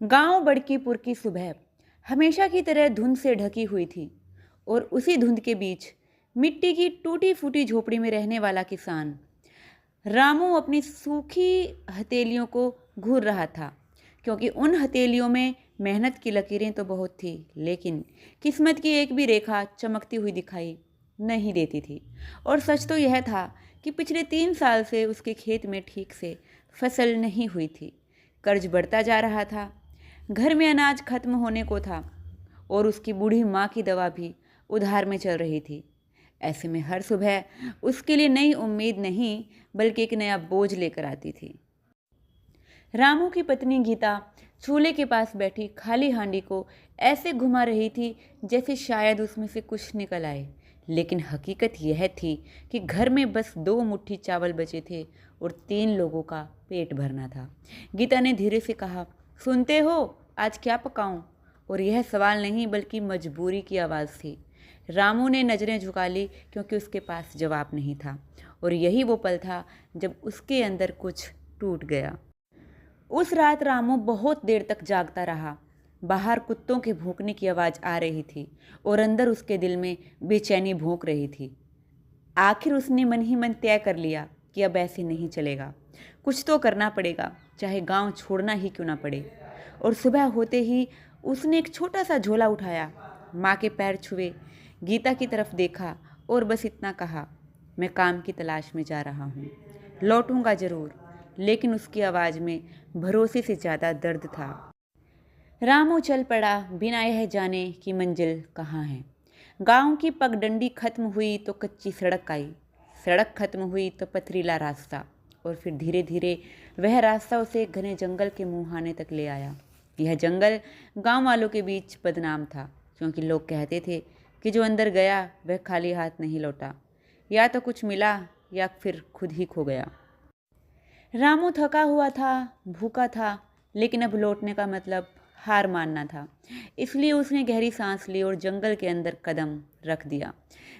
गांव बड़कीपुर की सुबह हमेशा की तरह धुंध से ढकी हुई थी और उसी धुंध के बीच मिट्टी की टूटी फूटी झोपड़ी में रहने वाला किसान रामू अपनी सूखी हथेलियों को घूर रहा था, क्योंकि उन हथेलियों में मेहनत की लकीरें तो बहुत थी, लेकिन किस्मत की एक भी रेखा चमकती हुई दिखाई नहीं देती थी। और सच तो यह था कि पिछले 3 साल से उसके खेत में ठीक से फसल नहीं हुई थी। कर्ज बढ़ता जा रहा था, घर में अनाज खत्म होने को था और उसकी बूढ़ी माँ की दवा भी उधार में चल रही थी। ऐसे में हर सुबह उसके लिए नई उम्मीद नहीं बल्कि एक नया बोझ लेकर आती थी। रामू की पत्नी गीता चूल्हे के पास बैठी खाली हांडी को ऐसे घुमा रही थी जैसे शायद उसमें से कुछ निकल आए, लेकिन हकीकत यह थी कि घर में बस 2 मुट्ठी चावल बचे थे और 3 लोगों का पेट भरना था। गीता ने धीरे से कहा, सुनते हो, आज क्या पकाऊं? और यह सवाल नहीं बल्कि मजबूरी की आवाज़ थी। रामू ने नज़रें झुका ली, क्योंकि उसके पास जवाब नहीं था। और यही वो पल था जब उसके अंदर कुछ टूट गया। उस रात रामू बहुत देर तक जागता रहा। बाहर कुत्तों के भौंकने की आवाज़ आ रही थी और अंदर उसके दिल में बेचैनी भौंक रही थी। आखिर उसने मन ही मन तय कर लिया कि अब ऐसे नहीं चलेगा, कुछ तो करना पड़ेगा, चाहे गांव छोड़ना ही क्यों ना पड़े। और सुबह होते ही उसने एक छोटा सा झोला उठाया, माँ के पैर छुए, गीता की तरफ देखा और बस इतना कहा, मैं काम की तलाश में जा रहा हूँ, लौटूंगा ज़रूर। लेकिन उसकी आवाज़ में भरोसे से ज़्यादा दर्द था। रामू चल पड़ा, बिना यह जाने कि मंजिल कहाँ है। गांव की पगडंडी खत्म हुई तो कच्ची सड़क आई, सड़क खत्म हुई तो पथरीला रास्ता, और फिर धीरे धीरे वह रास्ता उसे एक घने जंगल के मुहाने तक ले आया। यह जंगल गांव वालों के बीच बदनाम था, क्योंकि लोग कहते थे कि जो अंदर गया वह खाली हाथ नहीं लौटा, या तो कुछ मिला या फिर खुद ही खो गया। रामू थका हुआ था, भूखा था, लेकिन अब लौटने का मतलब हार मानना था। इसलिए उसने गहरी सांस ली और जंगल के अंदर कदम रख दिया।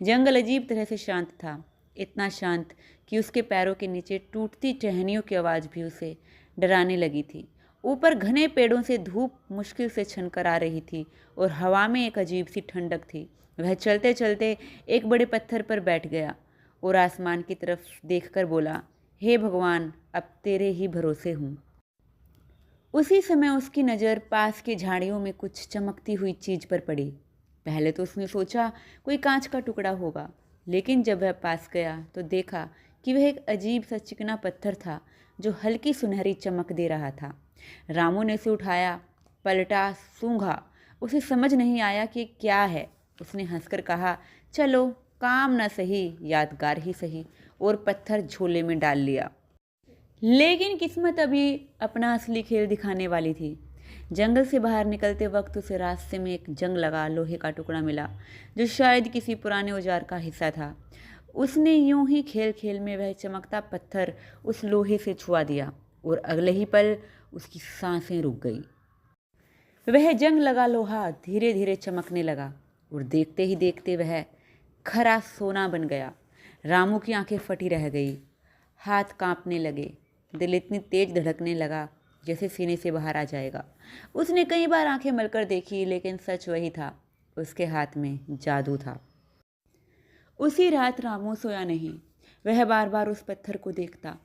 जंगल अजीब तरह से शांत था, इतना शांत कि उसके पैरों के नीचे टूटती टहनियों की आवाज़ भी उसे डराने लगी थी। ऊपर घने पेड़ों से धूप मुश्किल से छनकर आ रही थी और हवा में एक अजीब सी ठंडक थी। वह चलते चलते एक बड़े पत्थर पर बैठ गया और आसमान की तरफ देखकर बोला, हे भगवान, अब तेरे ही भरोसे हूँ। उसी समय उसकी नज़र पास की झाड़ियों में कुछ चमकती हुई चीज़ पर पड़ी। पहले तो उसने सोचा कोई कांच का टुकड़ा होगा, लेकिन जब वह पास गया तो देखा कि वह एक अजीब सा चिकना पत्थर था जो हल्की सुनहरी चमक दे रहा था। रामू ने उसे उठाया, पलटा, सूंघा। उसे समझ नहीं आया कि क्या है। उसने हंसकर कहा, चलो, काम ना सही, यादगार ही सही, और पत्थर झोले में डाल लिया। लेकिन किस्मत अभी अपना असली खेल दिखाने वाली थी। जंगल से बाहर निकलते वक्त उसे रास्ते में एक जंग लगा लोहे का टुकड़ा मिला, जो शायद किसी पुराने औजार का हिस्सा था। उसने यूं ही खेल खेल में वह चमकता पत्थर उस लोहे से छुआ दिया और अगले ही पल उसकी सांसें रुक गई। वह जंग लगा लोहा धीरे धीरे चमकने लगा और देखते ही देखते वह खरा सोना बन गया। रामू की आंखें फटी रह गई, हाथ कांपने लगे, दिल इतनी तेज धड़कने लगा जैसे सीने से बाहर आ जाएगा। उसने कई बार आंखें मलकर देखी, लेकिन सच वही था, उसके हाथ में जादू था। उसी रात रामू सोया नहीं। वह बार बार उस पत्थर को देखता,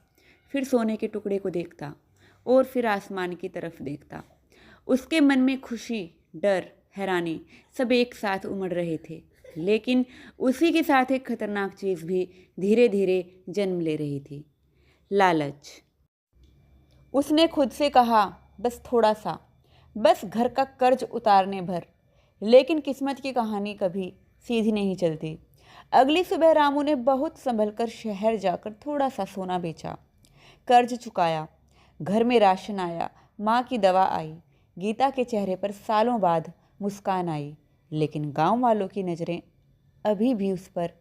फिर सोने के टुकड़े को देखता और फिर आसमान की तरफ देखता। उसके मन में खुशी, डर, हैरानी सब एक साथ उमड़ रहे थे, लेकिन उसी के साथ एक खतरनाक चीज़ भी धीरे धीरे जन्म ले रही थी, लालच। उसने खुद से कहा, बस थोड़ा सा, बस घर का कर्ज उतारने भर। लेकिन किस्मत की कहानी कभी सीधी नहीं चलती। अगली सुबह रामू ने बहुत संभलकर शहर जाकर थोड़ा सा सोना बेचा, कर्ज चुकाया, घर में राशन आया, माँ की दवा आई, गीता के चेहरे पर सालों बाद मुस्कान आई। लेकिन गांव वालों की नज़रें अभी भी उस पर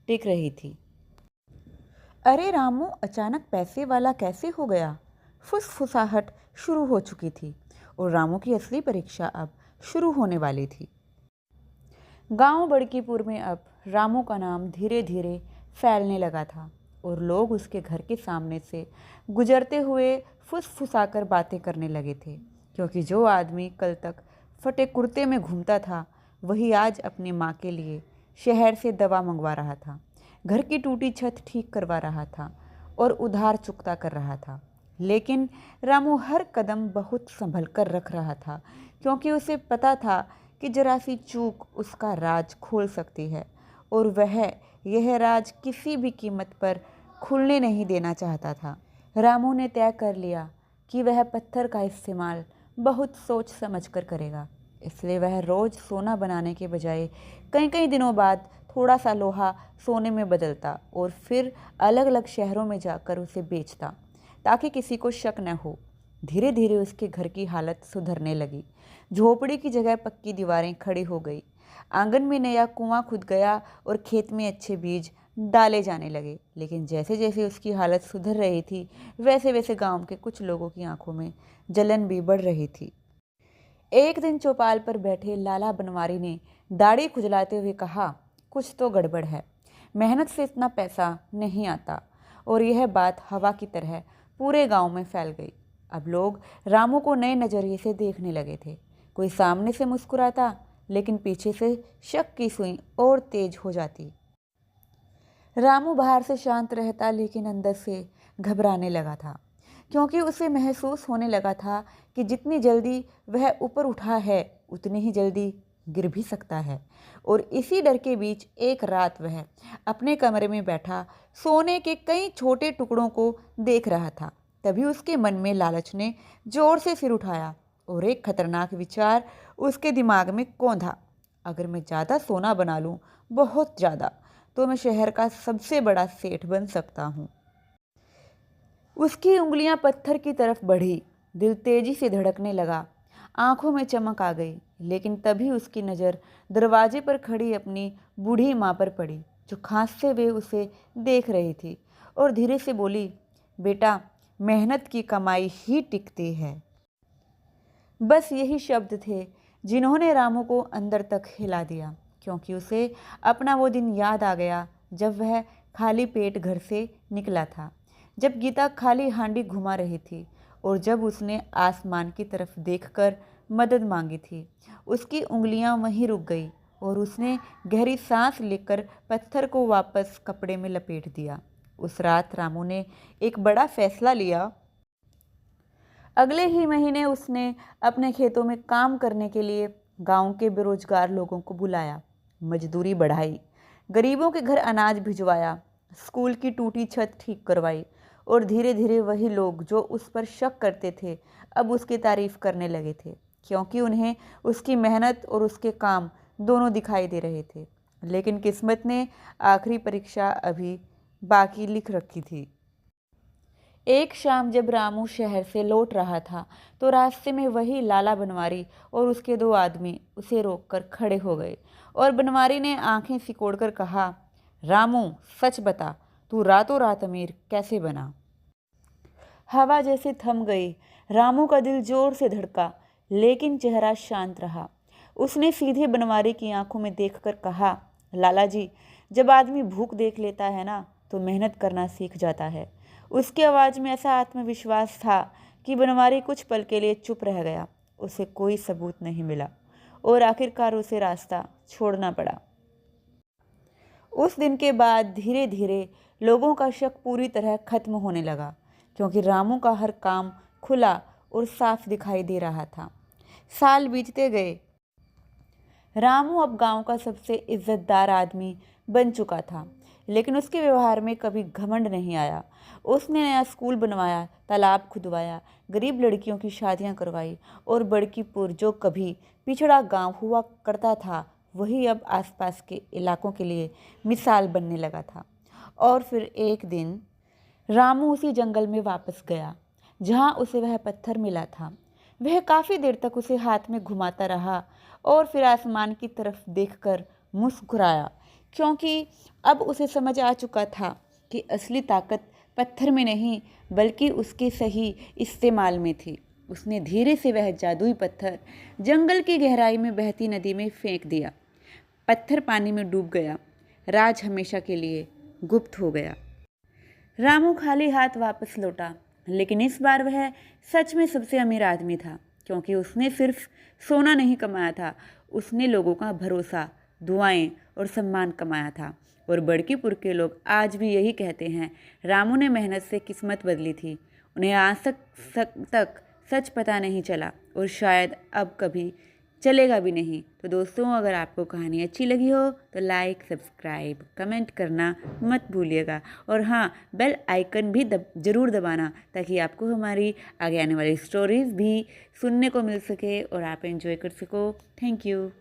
टिक रही थी। अरे रामू अचानक पैसे वाला कैसे हो गया? फुसफुसाहट शुरू हो चुकी थी और रामू की असली परीक्षा अब शुरू होने वाली थी। गांव बड़कीपुर में अब रामू का नाम धीरे धीरे फैलने लगा था और लोग उसके घर के सामने से गुजरते हुए फुसफुसाकर बातें करने लगे थे। क्योंकि जो आदमी कल तक फटे कुर्ते में घूमता था वही आज अपनी माँ के लिए शहर से दवा मंगवा रहा था, घर की टूटी छत ठीक करवा रहा था और उधार चुकता कर रहा था। लेकिन रामू हर कदम बहुत संभल कर रख रहा था, क्योंकि उसे पता था कि जरा सी चूक उसका राज खोल सकती है और वह यह राज किसी भी कीमत पर खुलने नहीं देना चाहता था। रामू ने तय कर लिया कि वह पत्थर का इस्तेमाल बहुत सोच समझ कर करेगा। इसलिए वह रोज़ सोना बनाने के बजाय कई कई दिनों बाद थोड़ा सा लोहा सोने में बदलता और फिर अलग अलग शहरों में जाकर उसे बेचता, ताकि किसी को शक न हो। धीरे धीरे उसके घर की हालत सुधरने लगी। झोपड़ी की जगह पक्की दीवारें खड़ी हो गई, आंगन में नया कुआं खुद गया और खेत में अच्छे बीज डाले जाने लगे। लेकिन जैसे जैसे उसकी हालत सुधर रही थी वैसे वैसे गांव के कुछ लोगों की आंखों में जलन भी बढ़ रही थी। एक दिन चौपाल पर बैठे लाला बनवारी ने दाढ़ी खुजलाते हुए कहा, कुछ तो गड़बड़ है, मेहनत से इतना पैसा नहीं आता। और यह बात हवा की तरह पूरे गांव में फैल गई। अब लोग रामू को नए नज़रिए से देखने लगे थे। कोई सामने से मुस्कुराता, लेकिन पीछे से शक की सुई और तेज हो जाती। रामू बाहर से शांत रहता, लेकिन अंदर से घबराने लगा था, क्योंकि उसे महसूस होने लगा था कि जितनी जल्दी वह ऊपर उठा है उतनी ही जल्दी गिर भी सकता है। और इसी डर के बीच एक रात वह अपने कमरे में बैठा सोने के कई छोटे टुकड़ों को देख रहा था। तभी उसके मन में लालच ने जोर से सिर उठाया और एक खतरनाक विचार उसके दिमाग में कौंधा, अगर मैं ज़्यादा सोना बना लूँ, बहुत ज़्यादा, तो मैं शहर का सबसे बड़ा सेठ बन सकता हूँ। उसकी उंगलियां पत्थर की तरफ बढ़ी, दिल तेजी से धड़कने लगा, आंखों में चमक आ गई। लेकिन तभी उसकी नज़र दरवाजे पर खड़ी अपनी बूढ़ी माँ पर पड़ी, जो खांसते हुए उसे देख रही थी और धीरे से बोली, बेटा, मेहनत की कमाई ही टिकती है। बस यही शब्द थे जिन्होंने रामू को अंदर तक हिला दिया, क्योंकि उसे अपना वो दिन याद आ गया जब वह खाली पेट घर से निकला था, जब गीता खाली हांडी घुमा रही थी और जब उसने आसमान की तरफ देखकर मदद मांगी थी। उसकी उंगलियां वहीं रुक गई और उसने गहरी सांस लेकर पत्थर को वापस कपड़े में लपेट दिया। उस रात रामू ने एक बड़ा फैसला लिया। अगले ही महीने उसने अपने खेतों में काम करने के लिए गांव के बेरोजगार लोगों को बुलाया, मजदूरी बढ़ाई, गरीबों के घर अनाज भिजवाया, स्कूल की टूटी छत ठीक करवाई। और धीरे धीरे वही लोग जो उस पर शक करते थे अब उसकी तारीफ करने लगे थे, क्योंकि उन्हें उसकी मेहनत और उसके काम दोनों दिखाई दे रहे थे। लेकिन किस्मत ने आखिरी परीक्षा अभी बाकी लिख रखी थी। एक शाम जब रामू शहर से लौट रहा था तो रास्ते में वही लाला बनवारी और उसके दो आदमी उसे रोककर खड़े हो गए और बनवारी ने आंखें सिकोड़कर कहा, रामू, सच बता, तू रातों रात अमीर कैसे बना? हवा जैसे थम गई। रामू का दिल जोर से धड़का, लेकिन चेहरा शांत रहा। उसने सीधे बनवारी की आंखों में देखकर कहा, लाला जी, जब आदमी भूख देख लेता है ना, तो मेहनत करना सीख जाता है। उसकी आवाज़ में ऐसा आत्मविश्वास था कि बनवारी कुछ पल के लिए चुप रह गया। उसे कोई सबूत नहीं मिला और आखिरकार उसे रास्ता छोड़ना पड़ा। उस दिन के बाद धीरे धीरे लोगों का शक पूरी तरह खत्म होने लगा, क्योंकि रामू का हर काम खुला और साफ दिखाई दे रहा था। साल बीतते गए। रामू अब गांव का सबसे इज्जतदार आदमी बन चुका था, लेकिन उसके व्यवहार में कभी घमंड नहीं आया। उसने नया स्कूल बनवाया, तालाब खुदवाया, गरीब लड़कियों की शादियां करवाई और बड़कीपुर, जो कभी पिछड़ा गांव हुआ करता था, वही अब आसपास के इलाकों के लिए मिसाल बनने लगा था। और फिर एक दिन रामू उसी जंगल में वापस गया जहां उसे वह पत्थर मिला था। वह काफ़ी देर तक उसे हाथ में घुमाता रहा और फिर आसमान की तरफ देखकर मुस्कुराया, क्योंकि अब उसे समझ आ चुका था कि असली ताकत पत्थर में नहीं बल्कि उसके सही इस्तेमाल में थी। उसने धीरे से वह जादुई पत्थर जंगल की गहराई में बहती नदी में फेंक दिया। पत्थर पानी में डूब गया। राज हमेशा के लिए गुप्त हो गया। रामू खाली हाथ वापस लौटा, लेकिन इस बार वह सच में सबसे अमीर आदमी था। क्योंकि उसने सिर्फ सोना नहीं कमाया था, उसने लोगों का भरोसा, दुआएं और सम्मान कमाया था। और बड़कीपुर के लोग आज भी यही कहते हैं, रामू ने मेहनत से किस्मत बदली थी। उन्हें आज तक सच पता नहीं चला और शायद अब कभी चलेगा भी नहीं। तो दोस्तों, अगर आपको कहानी अच्छी लगी हो तो लाइक, सब्सक्राइब, कमेंट करना मत भूलिएगा। और हाँ, बेल आइकन भी ज़रूर दबाना, ताकि आपको हमारी आगे आने वाली स्टोरीज़ भी सुनने को मिल सके और आप एंजॉय कर सको। Thank you.